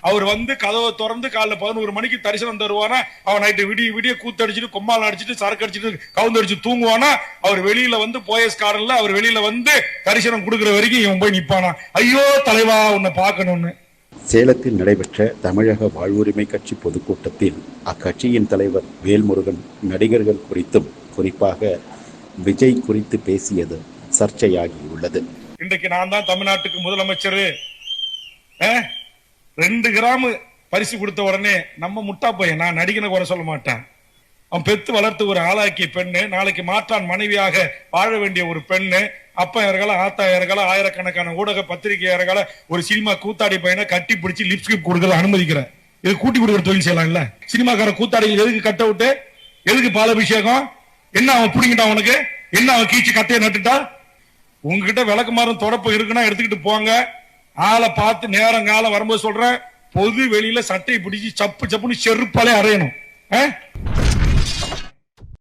அவர் வந்து கதவை திறந்து காலைல 11 மணிக்கு தரிசனம் தருவானா, அவன் நைட்டு விடிய கூத்தடிச்சுட்டு கொம்மால் அடிச்சுட்டு சரக்கு அடிச்சுட்டு கவுந்தடிச்சு தூங்குவானா, அவர் வெளியில வந்து போயஸ் காரன்ல அவர் வெளியில வந்து தரிசனம் கொடுக்கிற வரைக்கும் இவன் போய் நிப்பானா, ஐயோ தலைவா உன்னை பார்க்கணும்னு. சேலத்தில் நடைபெற்ற தமிழக வாழ்வுரிமை கட்சி பொதுக்கூட்டத்தில் அக்கட்சியின் தலைவர் வேல்முருகன் நடிகர்கள் குறித்தும் குறிப்பாக விஜய் குறித்து பேசியது சர்ச்சையாகியுள்ளது. இன்றைக்கு நான் தான் தமிழ்நாட்டுக்கு முதலமைச்சர், 2 கிராம் பரிசு கொடுத்த உடனே நம்ம முட்டா பையன், நான் நடிகனை குறை சொல்ல மாட்டேன், அவன் பெத்து வளர்த்து ஒரு ஆளாக்கிய பெண்ணு, நாளைக்கு மாற்றான் மனைவியாக வாழ வேண்டிய ஒரு பெண்ணு, அப்பா இறகல ஆத்தா இறகல ஆயிரக்கணக்கான ஊடக பத்திரிகை இறகல ஒரு சினிமா கூத்தாடி பையனை கட்டி பிடிச்சி லிப்ஸ்டிக் கொடுக்கல அனுமதிக்கிறேன். இது கூட்டி கொடுக்குற தொழில் செய்யலாம் இல்ல? சினிமாக்கார கூத்தாடிகள் எதுக்கு கட்ட விட்டு, எதுக்கு பாலாபிஷேகம், என்ன அவன் பிடிங்கிட்டான், உனக்கு என்ன அவன் கீச்சு கட்டையை நட்டுட்டா? உங்ககிட்ட விளக்கு மாறும் தொடப்பு இருக்குன்னா எடுத்துக்கிட்டு போங்க. ஆளை பார்த்து நேரம் காலம் வரும்போது சொல்றேன், பொது வெளியில சட்டையை பிடிச்சி சப்பு சப்புன்னு செருப்பாலே அறையணும்.